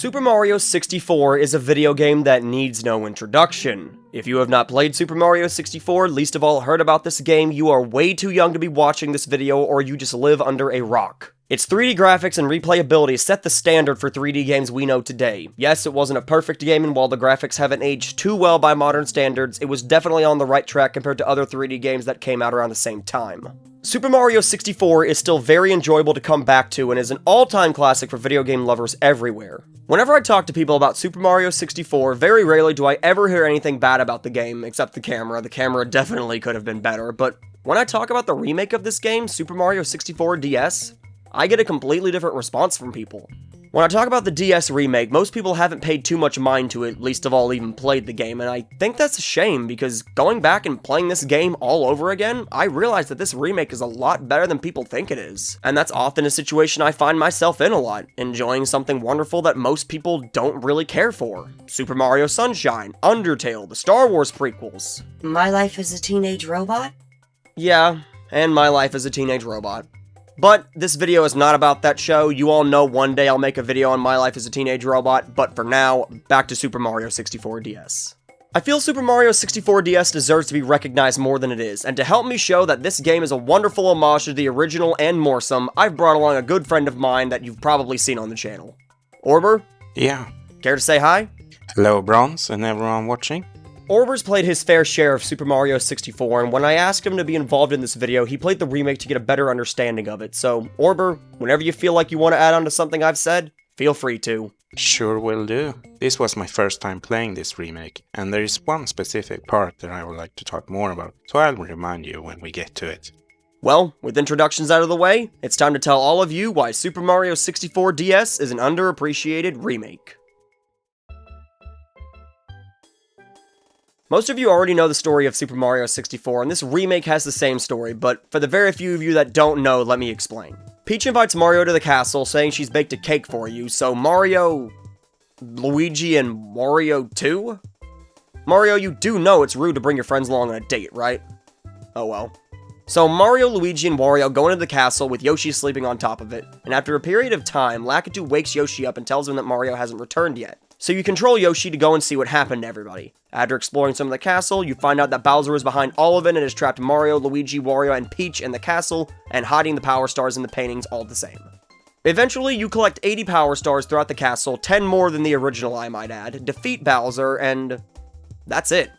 Super Mario 64 is a video game that needs no introduction. If you have not played Super Mario 64, least of all heard about this game, you are way too young to be watching this video, or you just live under a rock. Its 3D graphics and replayability set the standard for 3D games we know today. Yes, it wasn't a perfect game, and while the graphics haven't aged too well by modern standards, it was definitely on the right track compared to other 3D games that came out around the same time. Super Mario 64 is still very enjoyable to come back to and is an all-time classic for video game lovers everywhere. Whenever I talk to people about Super Mario 64, very rarely do I ever hear anything bad about the game, except the camera. The camera definitely could have been better, but when I talk about the remake of this game, Super Mario 64 DS, I get a completely different response from people. When I talk about the DS remake, most people haven't paid too much mind to it, least of all even played the game, and I think that's a shame, because going back and playing this game all over again, I realized that this remake is a lot better than people think it is. And that's often a situation I find myself in a lot, enjoying something wonderful that most people don't really care for. Super Mario Sunshine, Undertale, the Star Wars prequels. My Life as a Teenage Robot? Yeah, and My Life as a Teenage Robot. But this video is not about that show. You all know one day I'll make a video on My Life as a Teenage Robot, but for now, back to Super Mario 64 DS. I feel Super Mario 64 DS deserves to be recognized more than it is, and to help me show that this game is a wonderful homage to the original and more some, I've brought along a good friend of mine that you've probably seen on the channel. Orber? Yeah. Care to say hi? Hello, Bronze, and everyone watching. Orber's played his fair share of Super Mario 64, and when I asked him to be involved in this video, he played the remake to get a better understanding of it. So, Orber, whenever you feel like you want to add on to something I've said, feel free to. Sure will do. This was my first time playing this remake, and there is one specific part that I would like to talk more about, so I'll remind you when we get to it. Well, with introductions out of the way, it's time to tell all of you why Super Mario 64 DS is an underappreciated remake. Most of you already know the story of Super Mario 64, and this remake has the same story, but for the very few of you that don't know, let me explain. Peach invites Mario to the castle, saying she's baked a cake for you, so Mario, Luigi, and Wario too? Mario, you do know it's rude to bring your friends along on a date, right? Oh well. So Mario, Luigi, and Wario go into the castle with Yoshi sleeping on top of it, and after a period of time, Lakitu wakes Yoshi up and tells him that Mario hasn't returned yet. So you control Yoshi to go and see what happened to everybody. After exploring some of the castle, you find out that Bowser is behind all of it and has trapped Mario, Luigi, Wario, and Peach in the castle, and hiding the Power Stars in the paintings all the same. Eventually, you collect 80 Power Stars throughout the castle, 10 more than the original I might add, defeat Bowser, and that's it.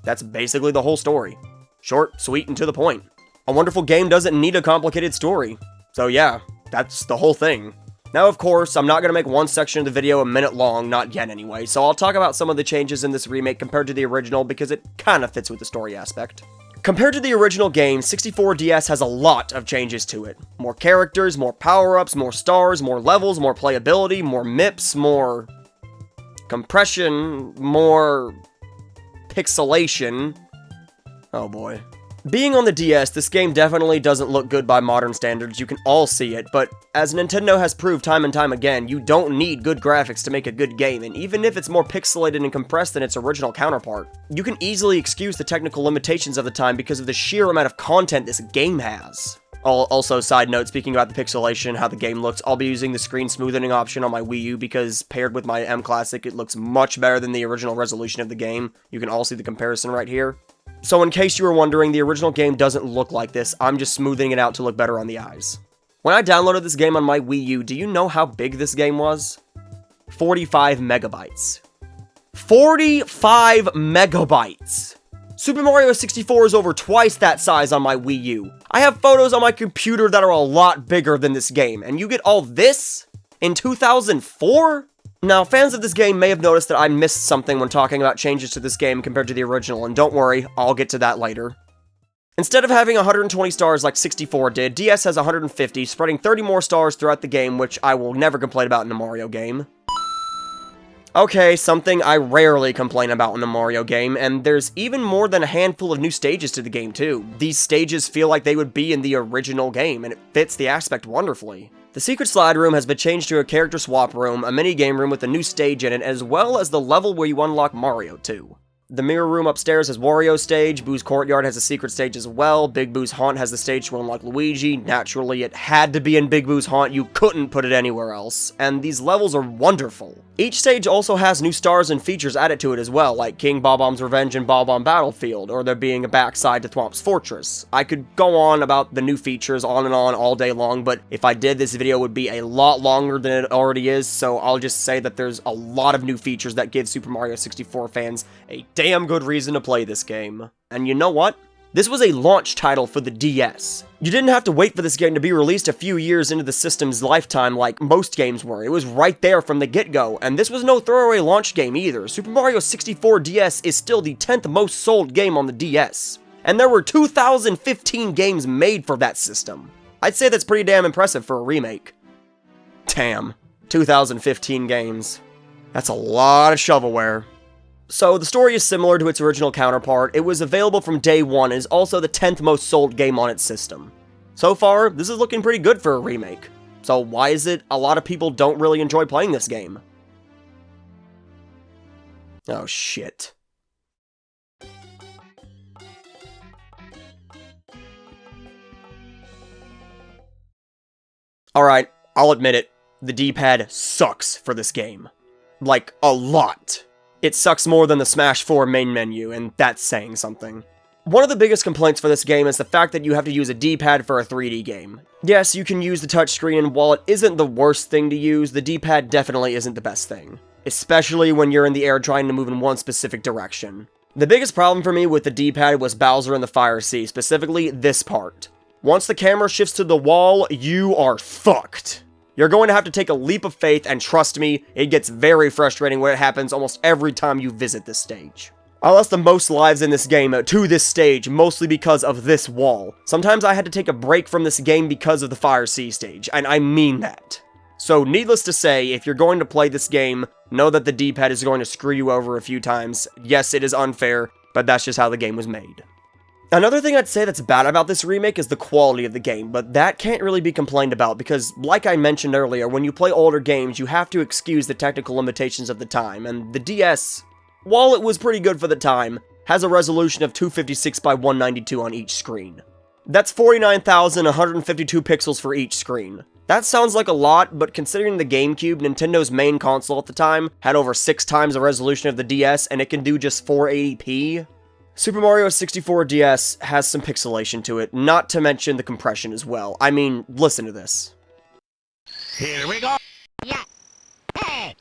That's basically the whole story. Short, sweet, and to the point. A wonderful game doesn't need a complicated story. So yeah, that's the whole thing. Now, of course, I'm not going to make one section of the video a minute long, not yet anyway, so I'll talk about some of the changes in this remake compared to the original because it kind of fits with the story aspect. Compared to the original game, 64 DS has a lot of changes to it. More characters, more power-ups, more stars, more levels, more playability, more MIPS, more compression, more pixelation. Oh boy. Being on the DS, this game definitely doesn't look good by modern standards, you can all see it, but as Nintendo has proved time and time again, you don't need good graphics to make a good game, and even if it's more pixelated and compressed than its original counterpart, you can easily excuse the technical limitations of the time because of the sheer amount of content this game has. Also, side note, speaking about the pixelation, how the game looks, I'll be using the screen smoothing option on my Wii U because paired with my M Classic, it looks much better than the original resolution of the game. You can all see the comparison right here. So in case you were wondering, the original game doesn't look like this, I'm just smoothing it out to look better on the eyes. When I downloaded this game on my Wii U, do you know how big this game was? 45 megabytes. 45 megabytes! Super Mario 64 is over twice that size on my Wii U. I have photos on my computer that are a lot bigger than this game, and you get all this in 2004? Now, fans of this game may have noticed that I missed something when talking about changes to this game compared to the original, and don't worry, I'll get to that later. Instead of having 120 stars like 64 did, DS has 150, spreading 30 more stars throughout the game, which I will never complain about in a Mario game. Okay, something I rarely complain about in a Mario game, and there's even more than a handful of new stages to the game too. These stages feel like they would be in the original game, and it fits the aspect wonderfully. The secret slide room has been changed to a character swap room, a mini-game room with a new stage in it, as well as the level where you unlock Mario too. The mirror room upstairs has Wario's stage, Boo's Courtyard has a secret stage as well, Big Boo's Haunt has the stage to unlock Luigi, naturally it had to be in Big Boo's Haunt, you couldn't put it anywhere else, and these levels are wonderful. Each stage also has new stars and features added to it as well, like King Bob-Omb's Revenge and Bob-Omb Battlefield, or there being a backside to Thwomp's Fortress. I could go on about the new features on and on all day long, but if I did, this video would be a lot longer than it already is, so I'll just say that there's a lot of new features that give Super Mario 64 fans a damn good reason to play this game. And you know what? This was a launch title for the DS. You didn't have to wait for this game to be released a few years into the system's lifetime like most games were. It was right there from the get-go, and this was no throwaway launch game either. Super Mario 64 DS is still the 10th most sold game on the DS. And there were 2015 games made for that system. I'd say that's pretty damn impressive for a remake. Damn, 2015 games. That's a lot of shovelware. So, the story is similar to its original counterpart. It was available from day one and is also the 10th most sold game on its system. So far, this is looking pretty good for a remake. So why is it a lot of people don't really enjoy playing this game? Oh shit. Alright, I'll admit it. The D-pad sucks for this game. Like, a lot. It sucks more than the Smash 4 main menu, and that's saying something. One of the biggest complaints for this game is the fact that you have to use a D-pad for a 3D game. Yes, you can use the touchscreen, and while it isn't the worst thing to use, the D-pad definitely isn't the best thing. Especially when you're in the air trying to move in one specific direction. The biggest problem for me with the D-pad was Bowser in the Fire Sea, specifically this part. Once the camera shifts to the wall, you are fucked. You're going to have to take a leap of faith, and trust me, it gets very frustrating when it happens almost every time you visit this stage. I lost the most lives in this game to this stage, mostly because of this wall. Sometimes I had to take a break from this game because of the Fire Sea stage, and I mean that. So, needless to say, if you're going to play this game, know that the D-pad is going to screw you over a few times. Yes, it is unfair, but that's just how the game was made. Another thing I'd say that's bad about this remake is the quality of the game, but that can't really be complained about because, like I mentioned earlier, when you play older games, you have to excuse the technical limitations of the time, and the DS, while it was pretty good for the time, has a resolution of 256 by 192 on each screen. That's 49,152 pixels for each screen. That sounds like a lot, but considering the GameCube, Nintendo's main console at the time, had over 6 times the resolution of the DS, and it can do just 480p, Super Mario 64 DS has some pixelation to it, not to mention the compression as well. I mean, listen to this. Here we go! Yeah! Hey!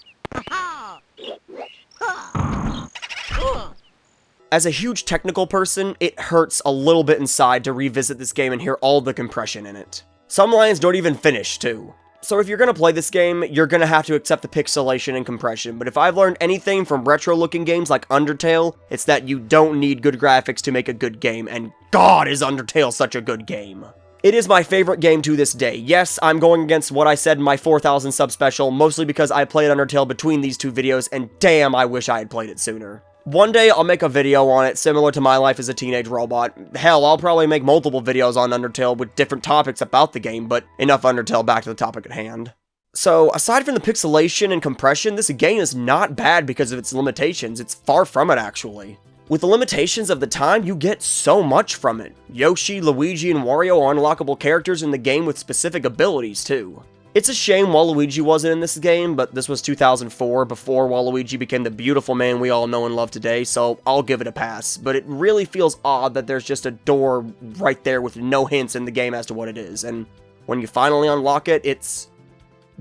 As a huge technical person, it hurts a little bit inside to revisit this game and hear all the compression in it. Some lines don't even finish, too. So if you're gonna play this game, you're gonna have to accept the pixelation and compression, but if I've learned anything from retro-looking games like Undertale, it's that you don't need good graphics to make a good game, and God is Undertale such a good game. It is my favorite game to this day. Yes, I'm going against what I said in my 4,000 sub special, mostly because I played Undertale between these two videos, and damn, I wish I had played it sooner. One day, I'll make a video on it, similar to my life as a teenage robot. Hell, I'll probably make multiple videos on Undertale with different topics about the game, but enough Undertale, back to the topic at hand. So, aside from the pixelation and compression, this game is not bad because of its limitations. It's far from it, actually. With the limitations of the time, you get so much from it. Yoshi, Luigi, and Wario are unlockable characters in the game with specific abilities, too. It's a shame Waluigi wasn't in this game, but this was 2004, before Waluigi became the beautiful man we all know and love today, so I'll give it a pass. But it really feels odd that there's just a door right there with no hints in the game as to what it is, and when you finally unlock it, it's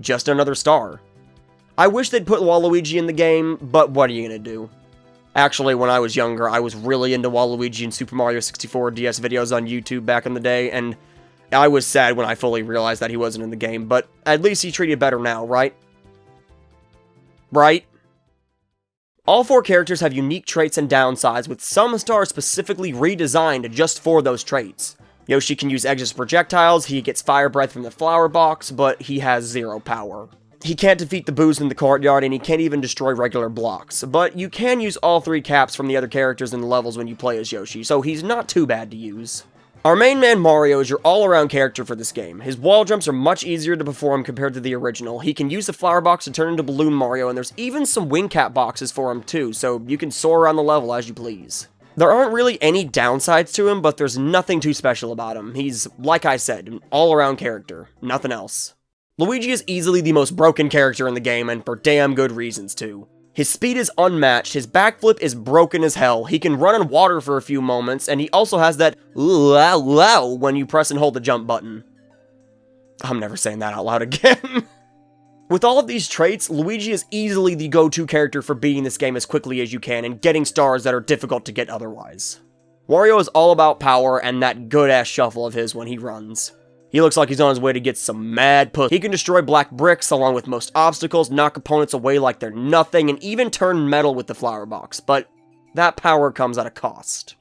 just another star. I wish they'd put Waluigi in the game, but what are you gonna do? Actually, when I was younger, I was really into Waluigi and Super Mario 64 DS videos on YouTube back in the day, and I was sad when I fully realized that he wasn't in the game, but at least he's treated better now, right? Right? All 4 characters have unique traits and downsides, with some stars specifically redesigned just for those traits. Yoshi can use Ex's projectiles, he gets fire breath from the flower box, but he has 0 power. He can't defeat the boos in the courtyard, and he can't even destroy regular blocks, but you can use all 3 caps from the other characters in the levels when you play as Yoshi, so he's not too bad to use. Our main man Mario is your all-around character for this game. His wall jumps are much easier to perform compared to the original. He can use the flower box to turn into Balloon Mario, and there's even some wing cap boxes for him too, so you can soar around the level as you please. There aren't really any downsides to him, but there's nothing too special about him. He's, like I said, an all-around character. Nothing else. Luigi is easily the most broken character in the game, and for damn good reasons too. His speed is unmatched, his backflip is broken as hell, he can run on water for a few moments, and he also has that low when you press and hold the jump button. I'm never saying that out loud again. With all of these traits, Luigi is easily the go-to character for beating this game as quickly as you can and getting stars that are difficult to get otherwise. Wario is all about power and that good-ass shuffle of his when he runs. He looks like he's on his way to get some mad puss. He can destroy black bricks along with most obstacles, knock opponents away like they're nothing, and even turn metal with the flower box, but that power comes at a cost.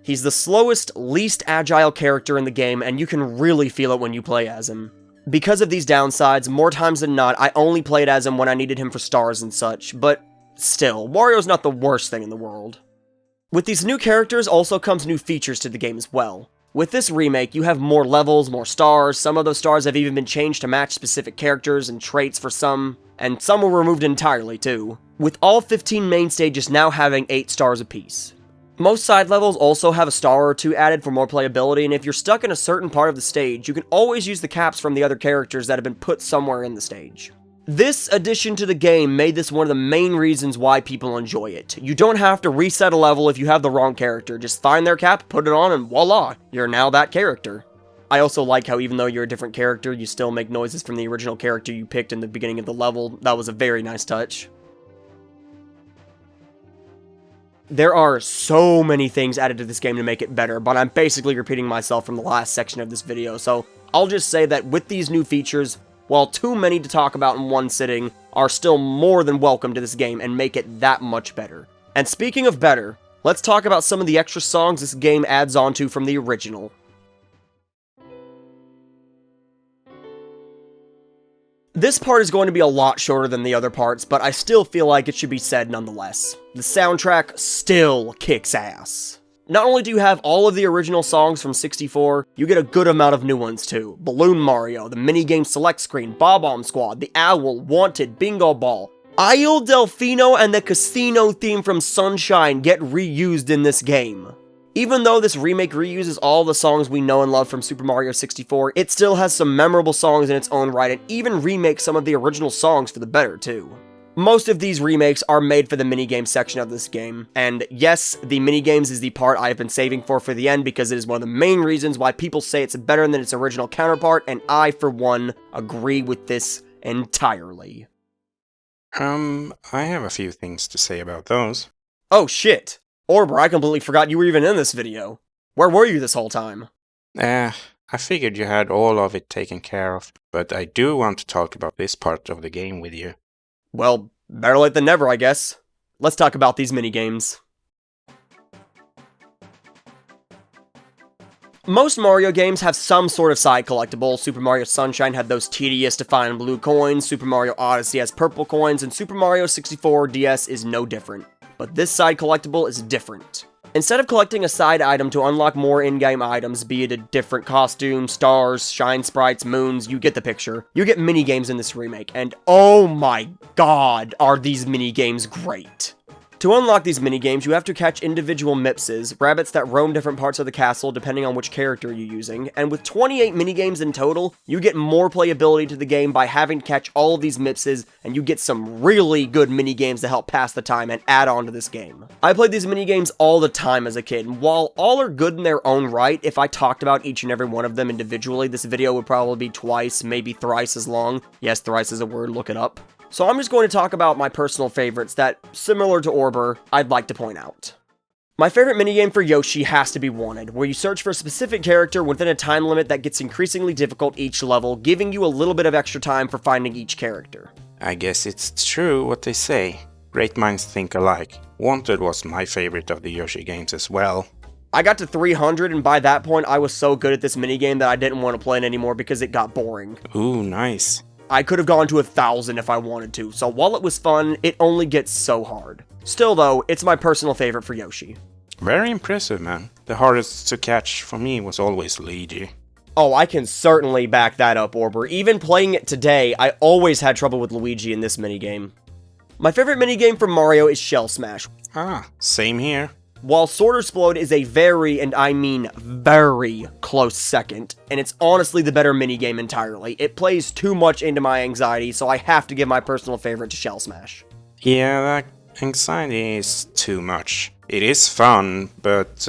He's the slowest, least agile character in the game, and you can really feel it when you play as him. Because of these downsides, more times than not, I only played as him when I needed him for stars and such, but still, Wario's not the worst thing in the world. With these new characters also comes new features to the game as well. With this remake, you have more levels, more stars, some of those stars have even been changed to match specific characters and traits for some, and some were removed entirely too, with all 15 main stages now having 8 stars apiece. Most side levels also have a star or 2 added for more playability, and if you're stuck in a certain part of the stage, you can always use the caps from the other characters that have been put somewhere in the stage. This addition to the game made this one of the main reasons why people enjoy it. You don't have to reset a level if you have the wrong character, just find their cap, put it on, and voila, you're now that character. I also like how even though you're a different character, you still make noises from the original character you picked in the beginning of the level. That was a very nice touch. There are so many things added to this game to make it better, but I'm basically repeating myself from the last section of this video, so I'll just say that with these new features, while too many to talk about in one sitting, are still more than welcome to this game and make it that much better. And speaking of better, let's talk about some of the extra songs this game adds onto from the original. This part is going to be a lot shorter than the other parts, but I still feel like it should be said nonetheless. The soundtrack still kicks ass. Not only do you have all of the original songs from 64, you get a good amount of new ones too. Balloon Mario, the Minigames select screen, Bob-Omb Squad, the Owl, Wanted, Bingo Ball, Isle Delfino, and the casino theme from Sunshine get reused in this game. Even though this remake reuses all the songs we know and love from Super Mario 64, it still has some memorable songs in its own right and even remakes some of the original songs for the better too. Most of these remakes are made for the minigame section of this game, and yes, the minigames is the part I have been saving for the end because it is one of the main reasons why people say it's better than its original counterpart, and I, for one, agree with this entirely. I have a few things to say about those. Oh shit! Orber, I completely forgot you were even in this video. Where were you this whole time? I figured you had all of it taken care of, but I do want to talk about this part of the game with you. Well, better late than never, I guess. Let's talk about these minigames. Most Mario games have some sort of side collectible. Super Mario Sunshine had those tedious to find blue coins, Super Mario Odyssey has purple coins, and Super Mario 64 DS is no different. But this side collectible is different. Instead of collecting a side item to unlock more in-game items, be it a different costume, stars, shine sprites, moons, you get the picture. You get minigames in this remake, and oh my god, are these minigames great. To unlock these minigames, you have to catch individual Mipses, rabbits that roam different parts of the castle depending on which character you're using, and with 28 minigames in total, you get more playability to the game by having to catch all of these Mipses, and you get some really good minigames to help pass the time and add on to this game. I played these minigames all the time as a kid, and while all are good in their own right, if I talked about each and every one of them individually, this video would probably be twice, maybe thrice as long. Yes, thrice is a word, look it up. So I'm just going to talk about my personal favorites that, similar to Orber, I'd like to point out. My favorite minigame for Yoshi has to be Wanted, where you search for a specific character within a time limit that gets increasingly difficult each level, giving you a little bit of extra time for finding each character. I guess it's true what they say. Great minds think alike. Wanted was my favorite of the Yoshi games as well. I got to 300, and by that point I was so good at this minigame that I didn't want to play it anymore because it got boring. Ooh, nice. I could have gone to 1,000 if I wanted to, so while it was fun, it only gets so hard. Still though, it's my personal favorite for Yoshi. Very impressive, man. The hardest to catch for me was always Luigi. Oh, I can certainly back that up, Orber. Even playing it today, I always had trouble with Luigi in this minigame. My favorite minigame for Mario is Shell Smash. Ah, same here. While Sword Explode is a very, and I mean very, close second, and it's honestly the better minigame entirely, it plays too much into my anxiety, so I have to give my personal favorite to Shell Smash. Yeah, that anxiety is too much. It is fun, but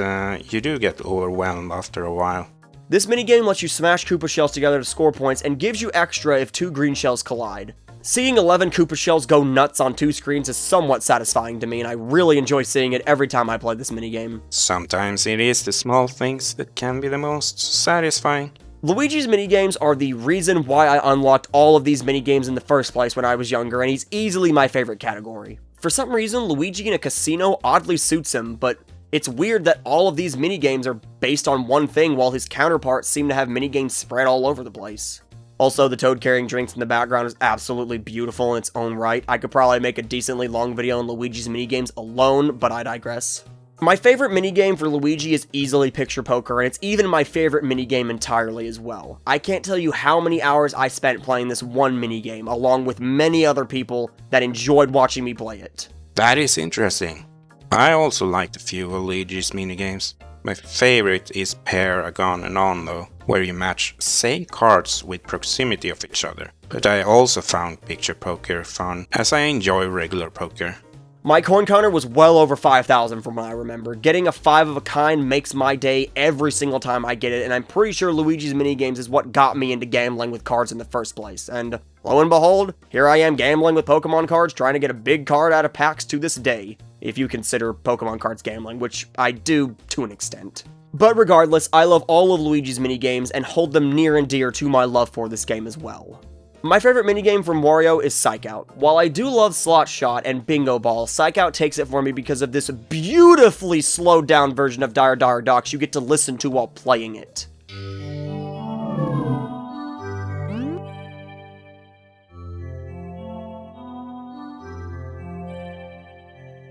you do get overwhelmed after a while. This minigame lets you smash Koopa shells together to score points, and gives you extra if 2 green shells collide. Seeing 11 Koopa shells go nuts on 2 screens is somewhat satisfying to me, and I really enjoy seeing it every time I play this minigame. Sometimes it is the small things that can be the most satisfying. Luigi's minigames are the reason why I unlocked all of these minigames in the first place when I was younger, and he's easily my favorite category. For some reason, Luigi in a casino oddly suits him, but it's weird that all of these minigames are based on one thing while his counterparts seem to have minigames spread all over the place. Also, the Toad carrying drinks in the background is absolutely beautiful in its own right. I could probably make a decently long video on Luigi's minigames alone, but I digress. My favorite minigame for Luigi is easily Picture Poker, and it's even my favorite minigame entirely as well. I can't tell you how many hours I spent playing this one minigame, along with many other people that enjoyed watching me play it. That is interesting. I also liked a few of Luigi's minigames. My favorite is Pair, A Gone and On though, where you match same cards with proximity of each other. But I also found Picture Poker fun, as I enjoy regular poker. My coin counter was well over 5,000 from what I remember. Getting a 5 of a kind makes my day every single time I get it, and I'm pretty sure Luigi's minigames is what got me into gambling with cards in the first place. And lo and behold, here I am gambling with Pokemon cards, trying to get a big card out of packs to this day. If you consider Pokemon cards gambling, which I do to an extent. But regardless, I love all of Luigi's minigames and hold them near and dear to my love for this game as well. My favorite minigame from Wario is Psych Out. While I do love Slot Shot and Bingo Ball, Psych Out takes it for me because of this beautifully slowed down version of Dire Dire Docks you get to listen to while playing it.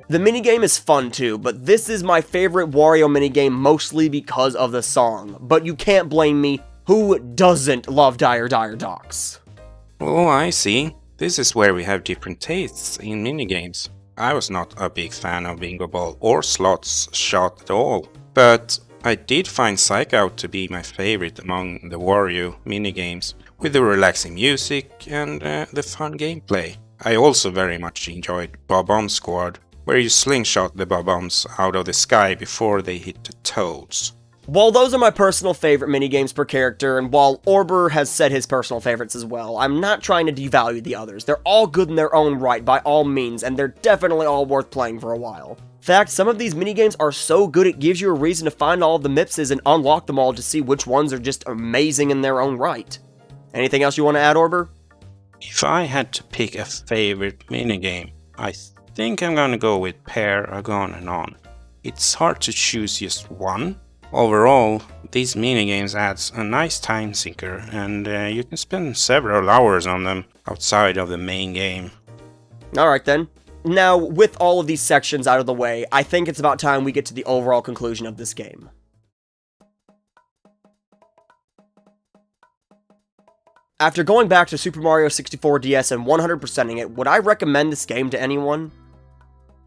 The minigame is fun too, but this is my favorite Wario minigame mostly because of the song. But you can't blame me, who doesn't love Dire Dire Docks? Oh, I see. This is where we have different tastes in minigames. I was not a big fan of Bingo Ball or Slots Shot at all, but I did find Psych Out to be my favorite among the Wario minigames, with the relaxing music and the fun gameplay. I also very much enjoyed Bob-Omb Squad, where you slingshot the Bob-Ombs out of the sky before they hit the toads. While those are my personal favorite minigames per character, and while Orber has said his personal favorites as well, I'm not trying to devalue the others. They're all good in their own right by all means, and they're definitely all worth playing for a while. In fact, some of these minigames are so good it gives you a reason to find all of the Mipses and unlock them all to see which ones are just amazing in their own right. Anything else you want to add, Orber? If I had to pick a favorite minigame, I think I'm gonna go with Pair, A Gone and On. It's hard to choose just one. Overall, these minigames adds a nice time sinker, and you can spend several hours on them outside of the main game. Alright then. Now, with all of these sections out of the way, I think it's about time we get to the overall conclusion of this game. After going back to Super Mario 64 DS and 100%ing it, would I recommend this game to anyone?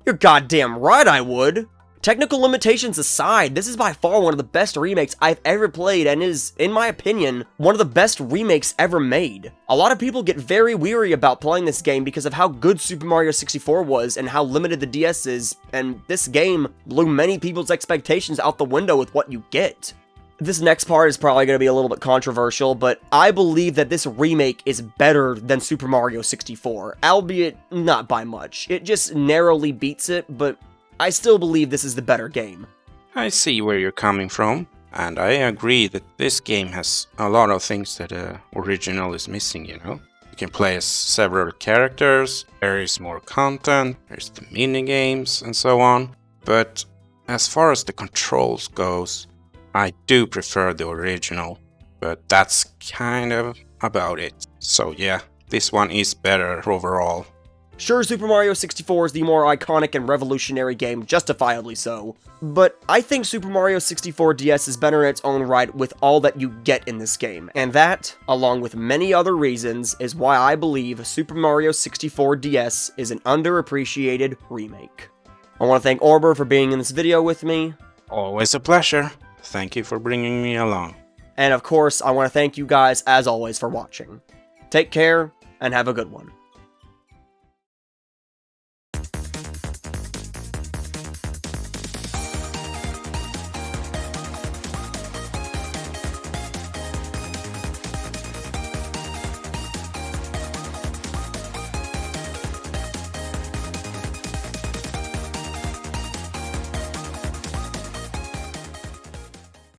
You're goddamn right I would! Technical limitations aside, this is by far one of the best remakes I've ever played and is, in my opinion, one of the best remakes ever made. A lot of people get very weary about playing this game because of how good Super Mario 64 was and how limited the DS is, and this game blew many people's expectations out the window with what you get. This next part is probably going to be a little bit controversial, but I believe that this remake is better than Super Mario 64, albeit not by much. It just narrowly beats it, but I still believe this is the better game. I see where you're coming from, and I agree that this game has a lot of things that the original is missing, you know? You can play as several characters, there is more content, there's the minigames and so on, but as far as the controls goes, I do prefer the original, but that's kind of about it. So yeah, this one is better overall. Sure, Super Mario 64 is the more iconic and revolutionary game, justifiably so, but I think Super Mario 64 DS is better in its own right with all that you get in this game, and that, along with many other reasons, is why I believe Super Mario 64 DS is an underappreciated remake. I want to thank Orber for being in this video with me. Always a pleasure. Thank you for bringing me along. And of course, I want to thank you guys, as always, for watching. Take care, and have a good one.